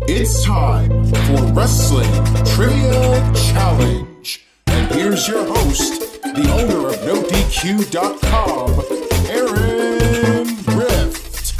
It's time for Wrestling Trivia Challenge. And here's your host, the owner of NoDQ.com, Aaron Rift.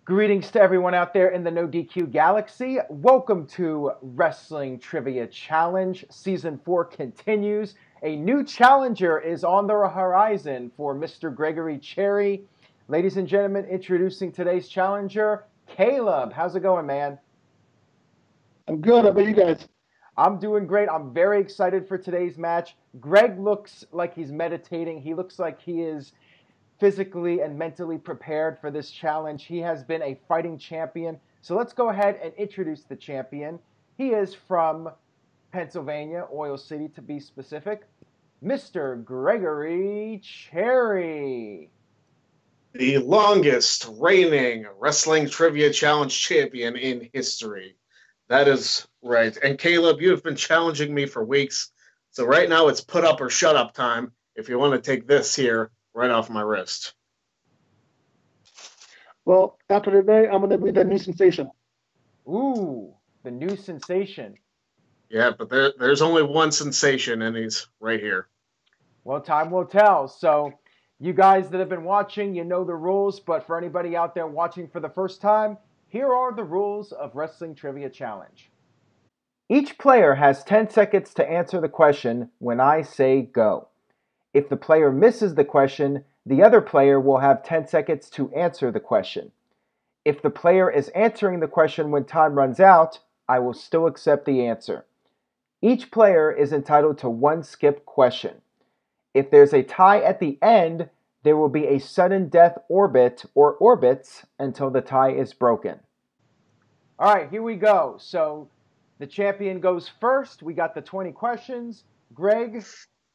Greetings to everyone out there in the No DQ galaxy. Welcome to Wrestling Trivia Challenge. Season 4 continues. A new challenger is on the horizon for Mr. Gregory Cherry. Ladies and gentlemen, introducing today's challenger, Caleb. How's it going, man? I'm good. How about you guys? I'm doing great. I'm very excited for today's match. Greg looks like he's meditating. He looks like he is physically and mentally prepared for this challenge. He has been a fighting champion. So let's go ahead and introduce the champion. He is from Pennsylvania, Oil City to be specific, Mr. Gregory Cherry. The longest reigning Wrestling Trivia Challenge champion in history. That is right. And Caleb, you have been challenging me for weeks. So right now it's put up or shut up time if you want to take this here right off my wrist. Well, after today, I'm going to be the new sensation. Ooh, the new sensation. Yeah, but there's only one sensation, and he's right here. Well, time will tell. So you guys that have been watching, you know the rules. But for anybody out there watching for the first time, here are the rules of Wrestling Trivia Challenge. Each player has 10 seconds to answer the question when I say go. If the player misses the question, the other player will have 10 seconds to answer the question. If the player is answering the question when time runs out, I will still accept the answer. Each player is entitled to one skip question. If there's a tie at the end, there will be a sudden death orbit or orbits until the tie is broken. All right, here we go. So the champion goes first. We got the 20 questions. Greg,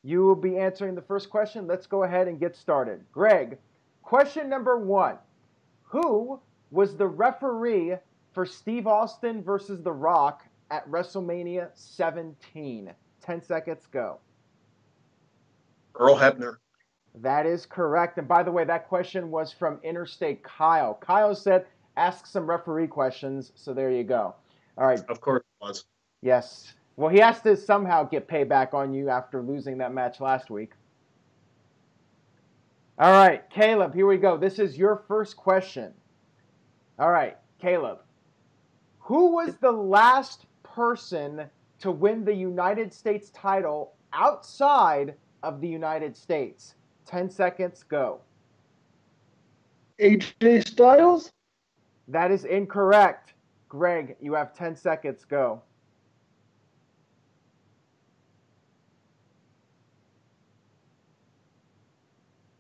you will be answering the first question. Let's go ahead and get started. Greg, question number 1. Who was the referee for Steve Austin versus The Rock at WrestleMania 17? 10 seconds, go. Earl Hebner. That is correct. And by the way, that question was from Interstate Kyle. Kyle said, ask some referee questions. So there you go. All right. Of course it was. Yes. Well, he has to somehow get payback on you after losing that match last week. All right, Caleb, here we go. This is your first question. All right, Caleb. Who was the last person to win the United States title outside of the United States? 10 seconds, go. AJ Styles? That is incorrect. Greg, you have 10 seconds, go.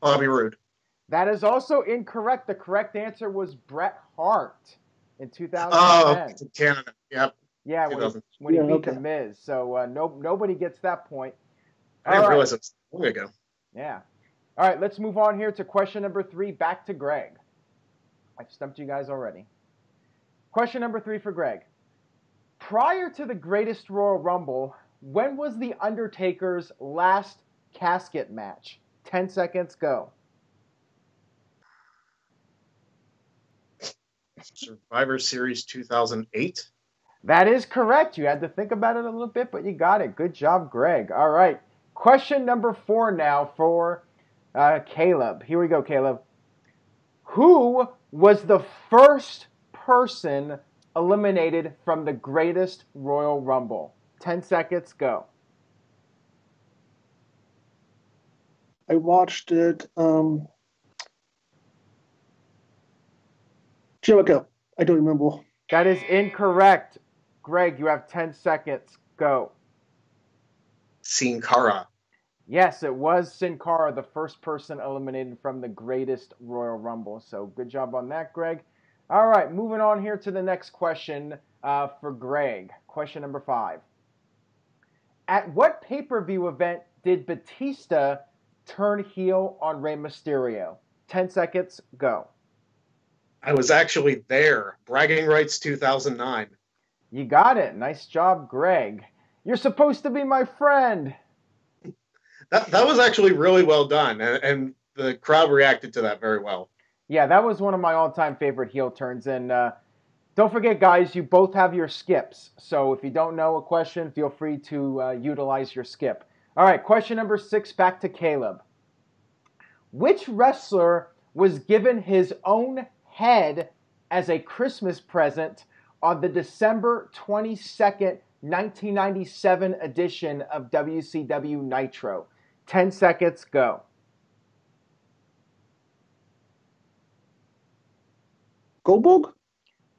Bobby Roode. That is also incorrect. The correct answer was Bret Hart in 2010. Oh, Canada. Yep. Yeah, when he beat okay. The Miz. So nobody gets that point. I didn't All right. realize it was long ago. Yeah. All right, let's move on here to question number 3. Back to Greg. I've stumped you guys already. Question number 3 for Greg. Prior to the Greatest Royal Rumble, when was The Undertaker's last casket match? 10 seconds, go. Survivor Series 2008. That is correct. You had to think about it a little bit, but you got it. Good job, Greg. All right. Question number 4 now for Caleb. Here we go, Caleb. Who was the first person eliminated from the Greatest Royal Rumble? 10 seconds, go. I watched it. Jericho. I don't remember. That is incorrect. Greg, you have 10 seconds. Go. Sin Cara. Yes, it was Sin Cara, the first person eliminated from the Greatest Royal Rumble. So good job on that, Greg. All right, moving on here to the next question for Greg. Question number 5. At what pay-per-view event did Batista turn heel on Rey Mysterio? 10 seconds, go. I was actually there. Bragging Rights 2009. You got it. Nice job, Greg. You're supposed to be my friend. That was actually really well done, and the crowd reacted to that very well. Yeah, that was one of my all-time favorite heel turns. And don't forget, guys, you both have your skips. So if you don't know a question, feel free to utilize your skip. All right, question number 6, back to Caleb. Which wrestler was given his own head as a Christmas present on the December 22nd, 1997 edition of WCW Nitro? 10 seconds, go. Goldberg?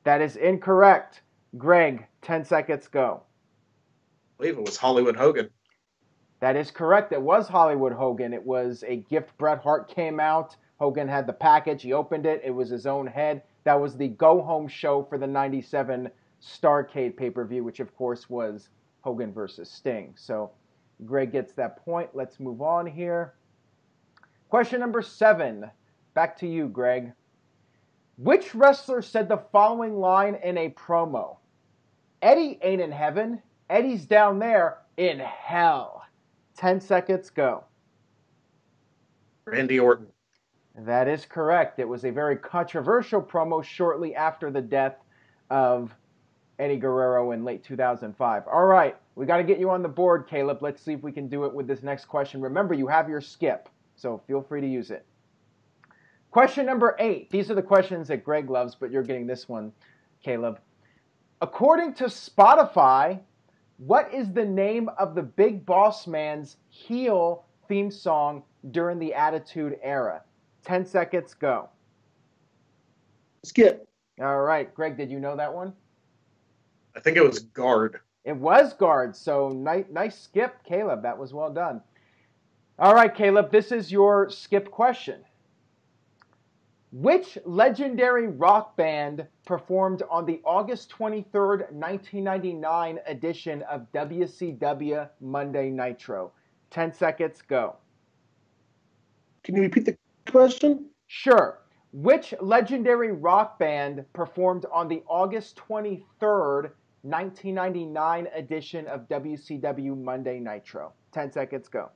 That is incorrect. Greg, 10 seconds, go. I believe it was Hollywood Hogan. That is correct. It was Hollywood Hogan. It was a gift Bret Hart came out. Hogan had the package. He opened it. It was his own head. That was the go-home show for the 97 Starrcade pay-per-view, which, of course, was Hogan versus Sting. So Greg gets that point. Let's move on here. Question number 7. Back to you, Greg. Which wrestler said the following line in a promo? Eddie ain't in heaven. Eddie's down there in hell. 10 seconds, go. Randy Orton. That is correct. It was a very controversial promo shortly after the death of Eddie Guerrero in late 2005. All right, we got to get you on the board, Caleb. Let's see if we can do it with this next question. Remember, you have your skip, so feel free to use it. Question number 8. These are the questions that Greg loves, but you're getting this one, Caleb. According to Spotify, what is the name of the Big Boss Man's heel theme song during the Attitude Era? 10 seconds, go. Skip. All right, Greg, did you know that one? I think it was Guard. It was Guard, so nice skip, Caleb. That was well done. All right, Caleb, this is your skip question. Which legendary rock band performed on the August 23rd, 1999 edition of WCW Monday Nitro? 10 seconds, go. Can you repeat the question? Sure. Which legendary rock band performed on the August 23rd, 1999 edition of WCW Monday Nitro? 10 seconds, go.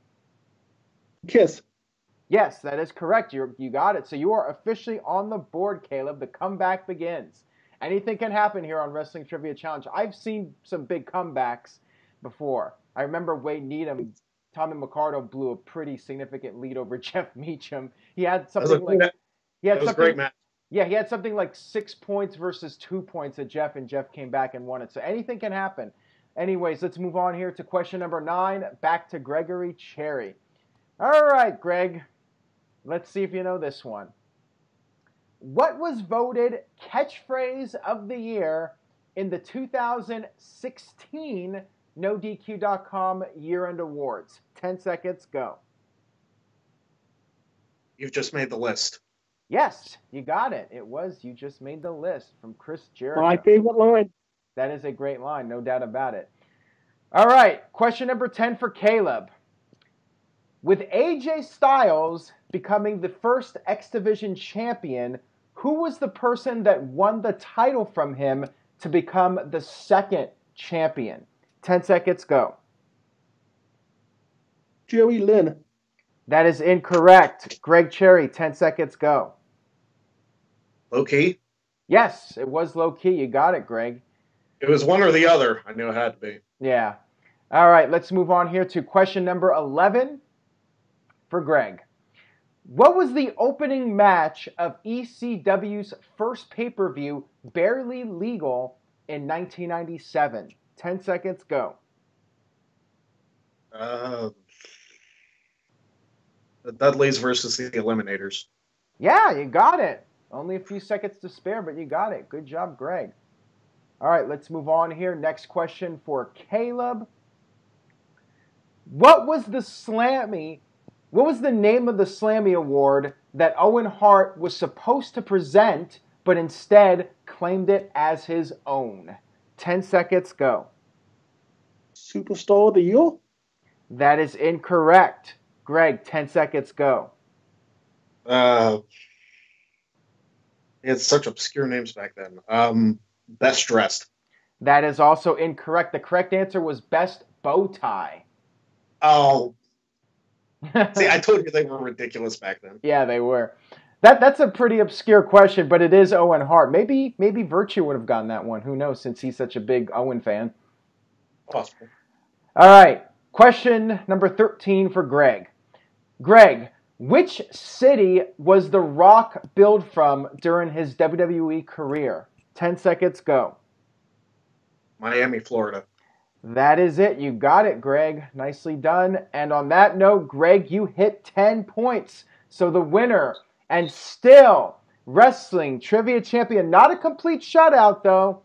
Kiss. Yes, that is correct. You got it. So you are officially on the board, Caleb. The comeback begins. Anything can happen here on Wrestling Trivia Challenge. I've seen some big comebacks before. I remember Wade Needham, Tommy McCardo blew a pretty significant lead over Jeff Meacham. He had something like That was a great match. Yeah, he had something like 6 points versus 2 points at Jeff, and Jeff came back and won it. So anything can happen. Anyways, let's move on here to question number 9. Back to Gregory Cherry. All right, Greg. Let's see if you know this one. What was voted Catchphrase of the Year in the 2016 NoDQ.com Year-End Awards? 10 seconds, go. You've just made the list. Yes, you got it. It was You Just Made the List from Chris Jericho. My favorite line. That is a great line, no doubt about it. All right, question number 10 for Caleb. With AJ Styles becoming the first X Division champion, who was the person that won the title from him to become the second champion? 10 seconds, go. Jerry Lynn. That is incorrect. Greg Cherry, 10 seconds, go. Low key? Yes, it was low key. You got it, Greg. It was one or the other. I knew it had to be. Yeah. All right, let's move on here to question number 11 for Greg. What was the opening match of ECW's first pay-per-view, Barely Legal, in 1997? 10 seconds, go. The Dudleys versus the Eliminators. Yeah, you got it. Only a few seconds to spare, but you got it. Good job, Greg. All right, let's move on here. Next question for Caleb. What was the name of the Slammy Award that Owen Hart was supposed to present, but instead claimed it as his own? 10 seconds, go. Superstar of the Year? That is incorrect. Greg, 10 seconds, go. He had such obscure names back then. Best Dressed. That is also incorrect. The correct answer was Best Bow Tie. Oh. See, I told you they were ridiculous back then. Yeah, they were. That's a pretty obscure question, but it is Owen Hart. Maybe Virtue would have gotten that one. Who knows, since he's such a big Owen fan. Possible. All right. Question number 13 for Greg. Greg, which city was The Rock billed from during his WWE career? 10 seconds, go. Miami, Florida. That is it. You got it, Greg. Nicely done. And on that note, Greg, you hit 10 points. So the winner, and still wrestling trivia champion, not a complete shutout though.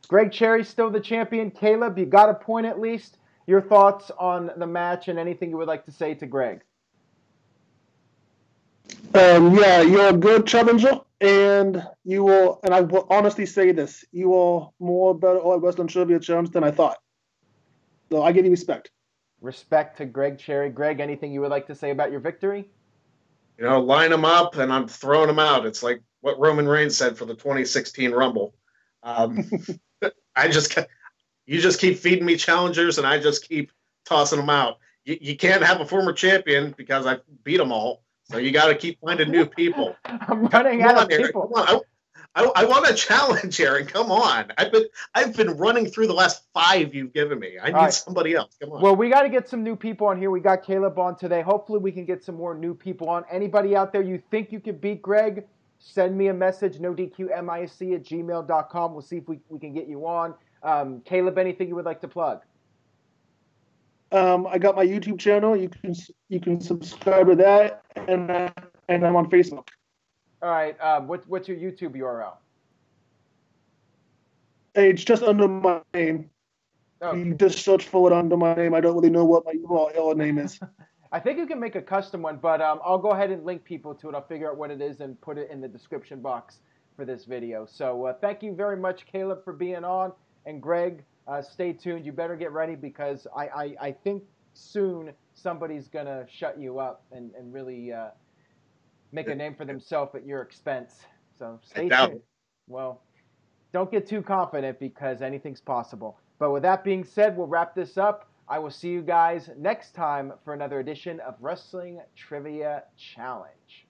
Greg Cherry's still the champion. Caleb, you got a point at least. Your thoughts on the match and anything you would like to say to Greg? Yeah, you're a good challenger, and I will honestly say this, you are more better at Wrestling Trivia Challenge than I thought. So I give you respect. Respect to Greg Cherry. Greg, anything you would like to say about your victory? Line them up, and I'm throwing them out. It's like what Roman Reigns said for the 2016 Rumble. You just keep feeding me challengers, and I just keep tossing them out. You can't have a former champion because I beat them all. So you got to keep finding new people. I'm running out of people. Come on. I want a challenge, Aaron. Come on. I've been running through the last 5 you've given me. I need somebody else. Come on. Well, we got to get some new people on here. We got Caleb on today. Hopefully we can get some more new people on. Anybody out there you think you could beat Greg, send me a message, nodqmic@gmail.com. We'll see if we can get you on. Caleb, anything you would like to plug? I got my YouTube channel. You can subscribe to that, and I'm on Facebook. All right. What's your YouTube URL? It's just under my name. Oh. You just search for it under my name. I don't really know what my URL name is. I think you can make a custom one, but I'll go ahead and link people to it. I'll figure out what it is and put it in the description box for this video. So thank you very much, Caleb, for being on. And Greg, stay tuned. You better get ready because I think soon somebody's going to shut you up and really make a name for themselves at your expense. So stay tuned. Well, don't get too confident because anything's possible. But with that being said, we'll wrap this up. I will see you guys next time for another edition of Wrestling Trivia Challenge.